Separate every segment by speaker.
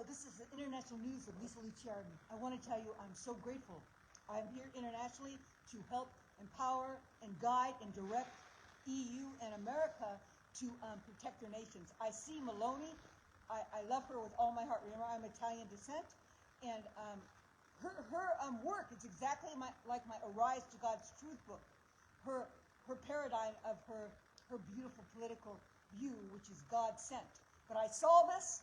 Speaker 1: this is the International News of Lisa Lee Shari. I want to tell you I'm so grateful. I'm here internationally to help empower and guide and direct EU and America to protect their nations. I see Maloney. I love her with all my heart. Remember, I'm Italian descent. And her work is exactly like my Arise to God's Truth book. Her paradigm of her beautiful political view, which is God sent. But I saw this,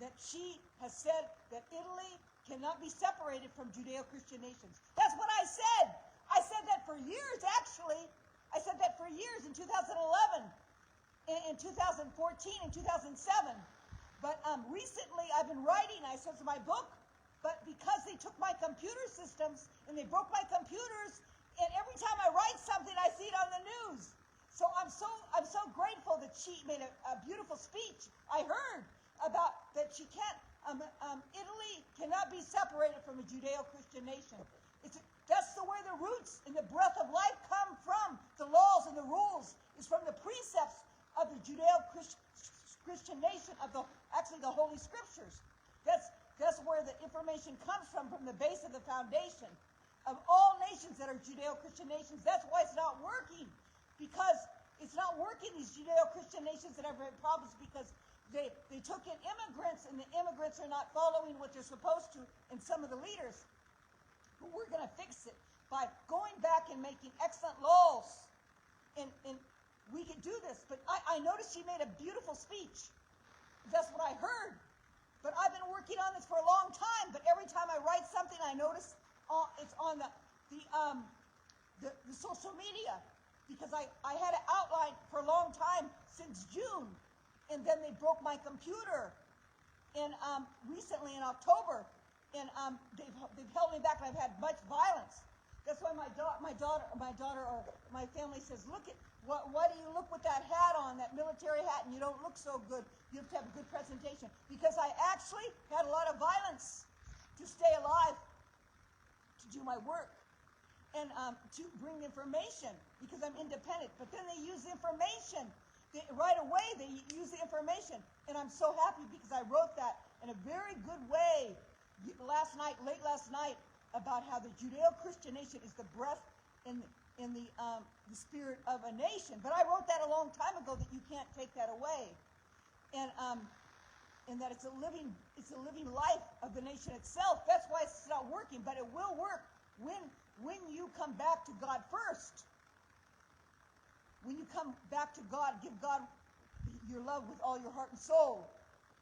Speaker 1: that she has said that Italy cannot be separated from Judeo-Christian nations. That's what I said. I said that for years, actually. I said that for years in 2011, in 2014, in 2007. But recently I've been writing, I said to my book, but because they took my computer systems and they broke my computers, and every time I write something, I see it on the news. So I'm so grateful that she made a beautiful speech. I heard about that she can't, Italy cannot be separated from a Judeo-Christian nation. That's the way the roots and the breath of life come from. The laws and the rules is from the precepts of the Judeo-Christian nation, of the Holy Scriptures. That's where the information comes from the base of the foundation of all nations that are Judeo-Christian nations. That's why it's not working, because it's not working, these Judeo-Christian nations that have problems, because they took in immigrants, and the immigrants are not following what they're supposed to, and some of the leaders. But we're going to fix it by going back and making excellent laws. And we can do this. But I noticed she made a beautiful speech. That's what I heard. But I've been working on this for a long time. But every time I write something, I notice it's on the social media. Because I had it outlined for a long time, since June. And then they broke my computer. And recently in October. And they've held me back, and I've had much violence. That's why my daughter or my family says, look at, why do you look with that hat on, that military hat, and you don't look so good? You have to have a good presentation. Because I actually had a lot of violence to stay alive, to do my work, and to bring information, because I'm independent. But then they use information. Right away, they use the information. And I'm so happy because I wrote that in a very good way late last night, about how the Judeo-Christian nation is the breath in the spirit of a nation. But I wrote that a long time ago, that you can't take that away, and that it's a living life of the nation itself. That's why it's not working, but it will work when you come back to God first. When you come back to God, give God your love with all your heart and soul,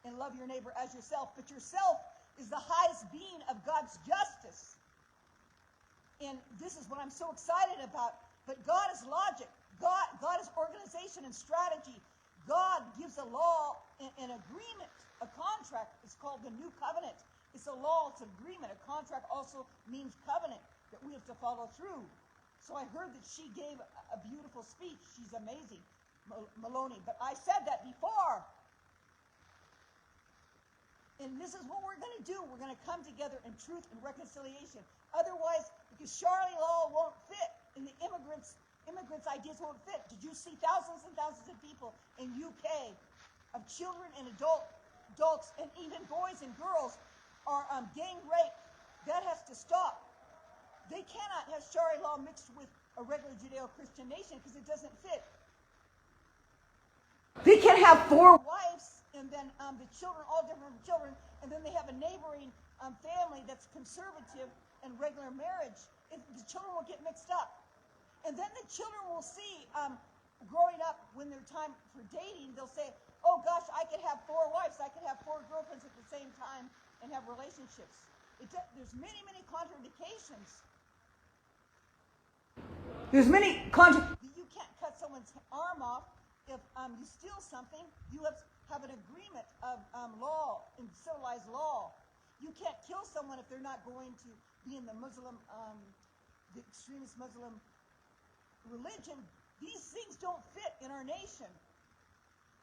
Speaker 1: and love your neighbor as yourself. But yourself is the highest being of God's justice. And this is what I'm so excited about. But God is logic. God is organization and strategy. God gives a law, an agreement, a contract. It's called the New Covenant. It's a law, it's an agreement. A contract also means covenant, that we have to follow through. So I heard that she gave a beautiful speech. She's amazing, Maloney. But I said that before. And this is what we're going to do. We're going to come together in truth and reconciliation. Otherwise, because Shari law won't fit, and the immigrants' ideas won't fit. Did you see thousands and thousands of people in UK, of children and adults, and even boys and girls are gang raped? That has to stop. They cannot have Shari law mixed with a regular Judeo-Christian nation, because it doesn't fit. They can't have 4 wives, and then the children, all different children, and then they have a neighboring family that's conservative and regular marriage. The children will get mixed up. And then the children will see, growing up, when their time for dating, they'll say, oh gosh, I could have 4 wives, I could have 4 girlfriends at the same time and have relationships. There's many, many contradictions. You can't cut someone's arm off. If you steal something, you have an agreement of law, in civilized law. You can't kill someone if they're not going to be in the the extremist Muslim religion. These things don't fit in our nation.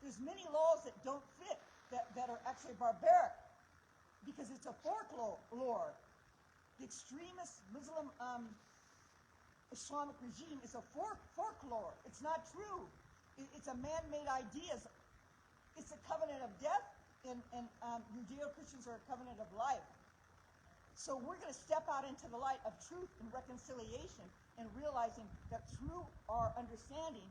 Speaker 1: There's many laws that don't fit, that are actually barbaric, because it's a folklore. The extremist Muslim Islamic regime is a folklore. It's not true. It's a man-made ideas. It's a covenant of death. Judeo-Christians are a covenant of life. So we're going to step out into the light of truth and reconciliation and realizing that through our understanding,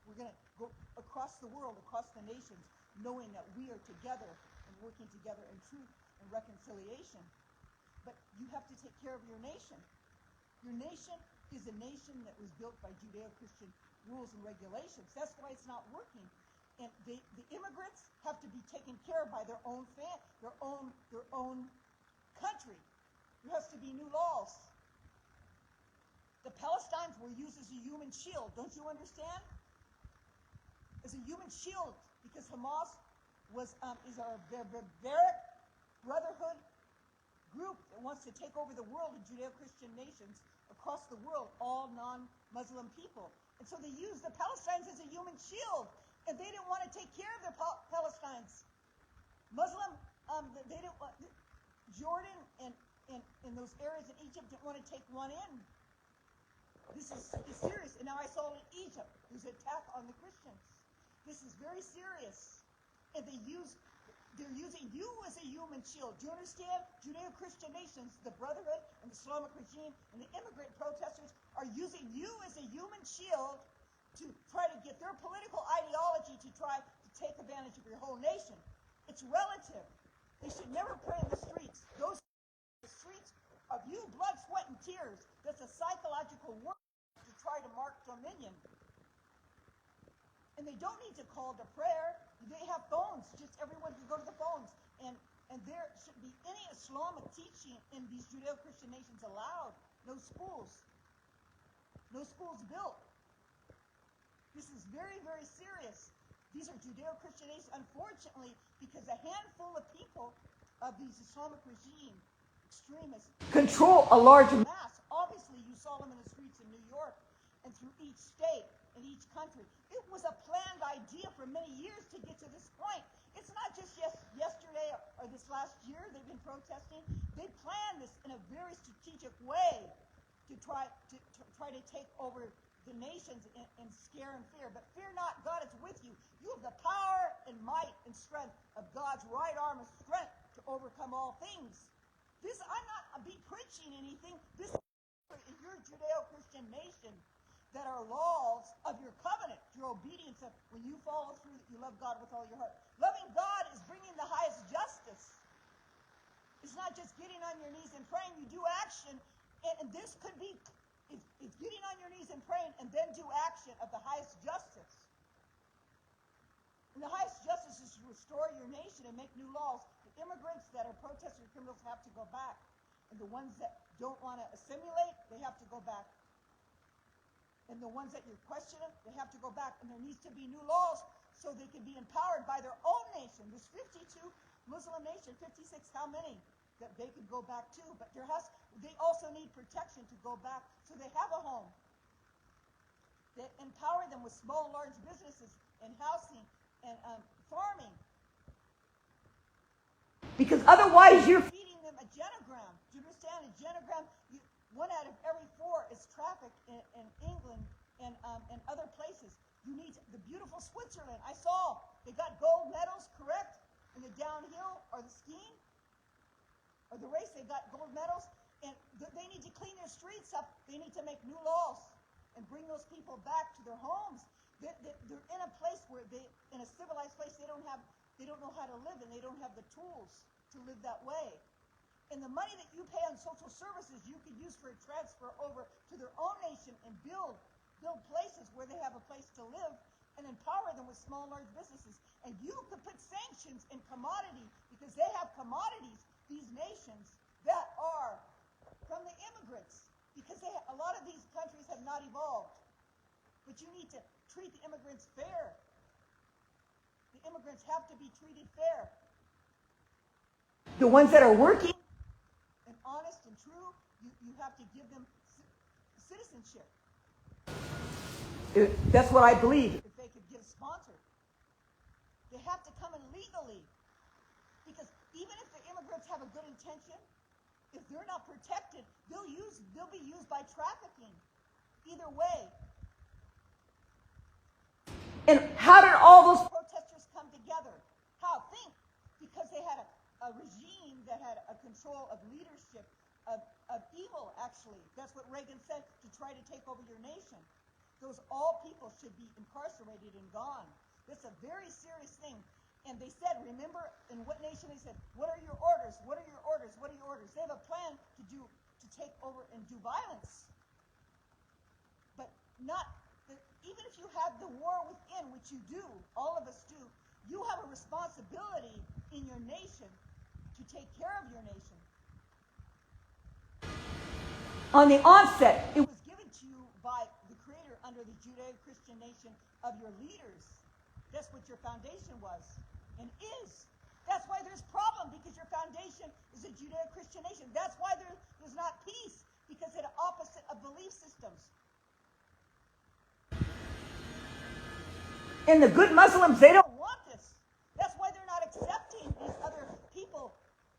Speaker 1: we're going to go across the world, across the nations, knowing that we are together and working together in truth and reconciliation. But you have to take care of your nation. Your nation is a nation that was built by Judeo-Christian rules and regulations. That's why it's not working. And the immigrants have to be taken care of by their own country. There has to be new laws. The Palestinians were used as a human shield. Don't you understand? As a human shield, because Hamas is our barbaric brotherhood group that wants to take over the world of Judeo-Christian nations across the world, all non-Muslim people. And so they use the Palestinians as a human shield, and they didn't want to take care of their Palestinians. Muslim, they didn't want, Jordan and those areas in Egypt didn't want to take one in. This is serious. And now I saw in Egypt, there's an attack on the Christians. This is very serious. And they're using you as a human shield. Do you understand? Judeo-Christian nations, the Brotherhood and the Islamic regime and the immigrant protesters are using you as a human shield to try to get their political ideology to try to take advantage of your whole nation. It's relative. They should never pray in the streets. Those the streets of you, blood, sweat, and tears. That's a psychological work to try to mark dominion. And they don't need to call to prayer. They have phones. Just everyone can go to the phones. And there should be any Islamic teaching in these Judeo-Christian nations allowed. No schools. No schools built. This is very, very serious. These are Judeo-Christian nations, unfortunately, because a handful of people of these Islamic regime extremists control a large mass. Obviously, you saw them in the streets in New York and through each state and each country. It was a planned idea for many years to get to this point. It's not just yesterday or this last year they've been protesting. They planned this in a very strategic way to try to take over the nations and scare and fear. But fear not, God is with you. You have the power and might and strength of God's right arm of strength to overcome all things. I'm not preaching anything. This is your Judeo-Christian nation that are laws of your covenant, your obedience of when you follow through that you love God with all your heart. Loving God is bringing the highest justice. It's not just getting on your knees and praying. You do action, and this could be it's getting on your knees and praying and then do action of the highest justice. And the highest justice is to restore your nation and make new laws. The immigrants that are protesters and criminals have to go back. And the ones that don't want to assimilate, they have to go back. And the ones that you're questioning, they have to go back. And there needs to be new laws so they can be empowered by their own nation. There's 52 Muslim nations, 56, how many that they could go back to? But they also need protection to go back so they have a home. That empower them with small, large businesses and housing and farming. Because otherwise you're feeding them a genogram. Do you understand? A genogram, 1 out of every 4 is trafficked in England and other places. You need the beautiful Switzerland. I saw they got gold medals, correct? In the downhill or the skiing or the race, they got gold medals. And they need to clean their streets up. They need to make new laws and bring those people back to their homes. They're in a place where in a civilized place, they don't know how to live, and they don't have the tools to live that way. And the money that you pay on social services, you could use for a transfer over to their own nation and build places where they have a place to live and empower them with small, large businesses. And you could put sanctions in commodity because they have commodities, these nations, that are from the immigrants. Because a lot of these countries have not evolved. But you need to treat the immigrants fair. The immigrants have to be treated fair. The ones that are working and honest and true, you have to give them citizenship. That's what I believe. If they could get sponsored, they have to come in legally. Because even if the immigrants have a good intention, if they're not protected, they'll be used by trafficking. Either way. And how did all those protesters come together? How? Think. because they had a regime that had a control of leadership, of evil, actually. That's what Reagan said, to try to take over your nation. Those all people should be incarcerated and gone. That's a very serious thing. And they said, remember, in what nation they said, what are your orders? What are your orders? What are your orders? They have a plan to take over and do violence. But even if you have the war within, which you do, all of us do, you have a responsibility in your nation to take care of your nation. On the onset, it was given to you by the Creator under the Judeo-Christian nation of your leaders. That's what your foundation was and is. That's why there's problem, because your foundation is a Judeo-Christian nation. That's why there's not peace, because it's the opposite of belief systems. And the good Muslims, they don't want this. That's why they're not accepting these other people.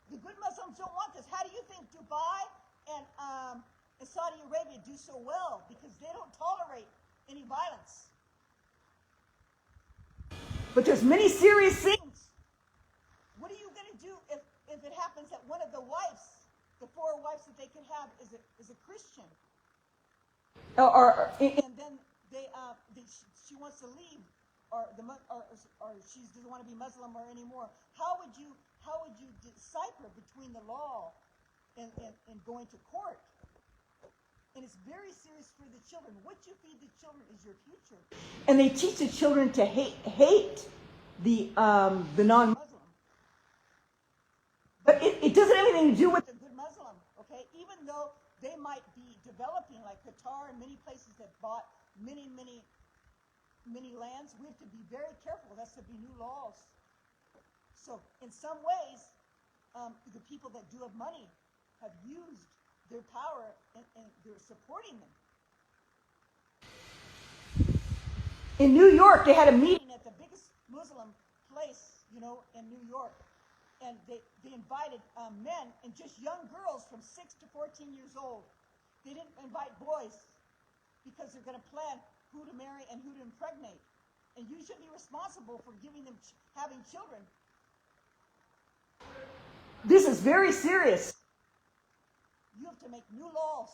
Speaker 1: The good Muslims don't want this. How do you think Dubai and Saudi Arabia do so well? Because they don't tolerate any violence. But there's many serious things. What are you going to do if it happens that one of the wives, the 4 wives that they can have, is a Christian? And then she wants to leave, or she doesn't want to be Muslim or anymore. How would you decipher between the law and going to court? And it's very serious for the children. What you feed the children is your future. And they teach the children to hate the non-Muslim. But it doesn't have anything to do with the good Muslim, okay? Even though they might be developing, like Qatar and many places that bought many lands, we have to be very careful. That's to be new laws. So in some ways, the people that do have money have used their power and they're supporting them. In New York, they had a meeting at the biggest Muslim place, in New York. And they invited men and just young girls from 6 to 14 years old. They didn't invite boys because they're going to plan who to marry and who to impregnate. And you should be responsible for giving them, having children. This is very serious. You have to make new laws.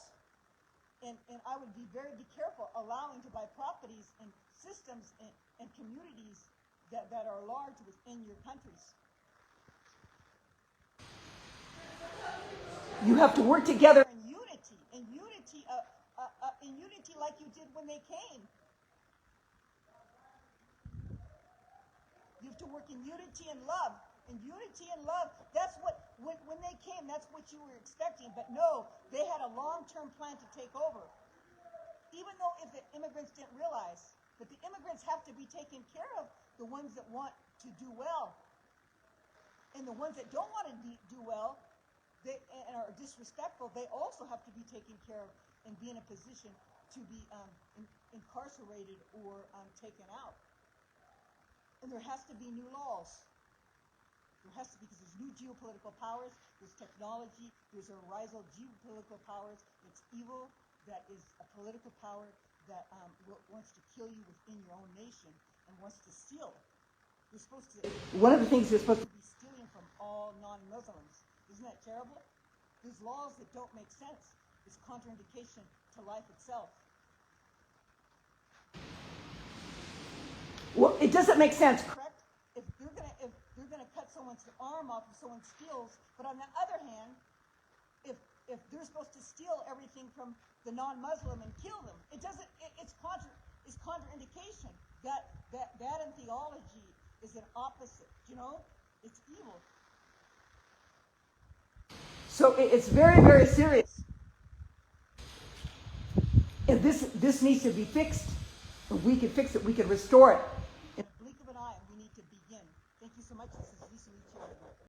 Speaker 1: And I would be careful allowing to buy properties and systems and communities that are large within your countries. You have to work together in unity like you did when they came. You have to work in unity and love. That's what, when they came, that's what you were expecting. But no, they had a long-term plan to take over. Even though if the immigrants didn't realize, but the immigrants have to be taken care of, the ones that want to do well. And the ones that don't want to do well, and are disrespectful, they also have to be taken care of and be in a position to be incarcerated or taken out. And there has to be new laws. There has to be, because there's new geopolitical powers, there's technology, there's a rise of geopolitical powers. It's evil that is a political power that wants to kill you within your own nation and wants to steal. You're supposed to. One of the things you're supposed to be stealing from all non-Muslims. Isn't that terrible? There's laws that don't make sense. It's contraindication to life itself. Well, it doesn't make sense, correct? If they're gonna cut someone's arm off if someone steals, but on the other hand, if they're supposed to steal everything from the non-Muslim and kill them, it's contraindication. That in theology is an opposite. It's evil. So it's very, very serious. And this needs to be fixed. If we can fix it, we can restore it.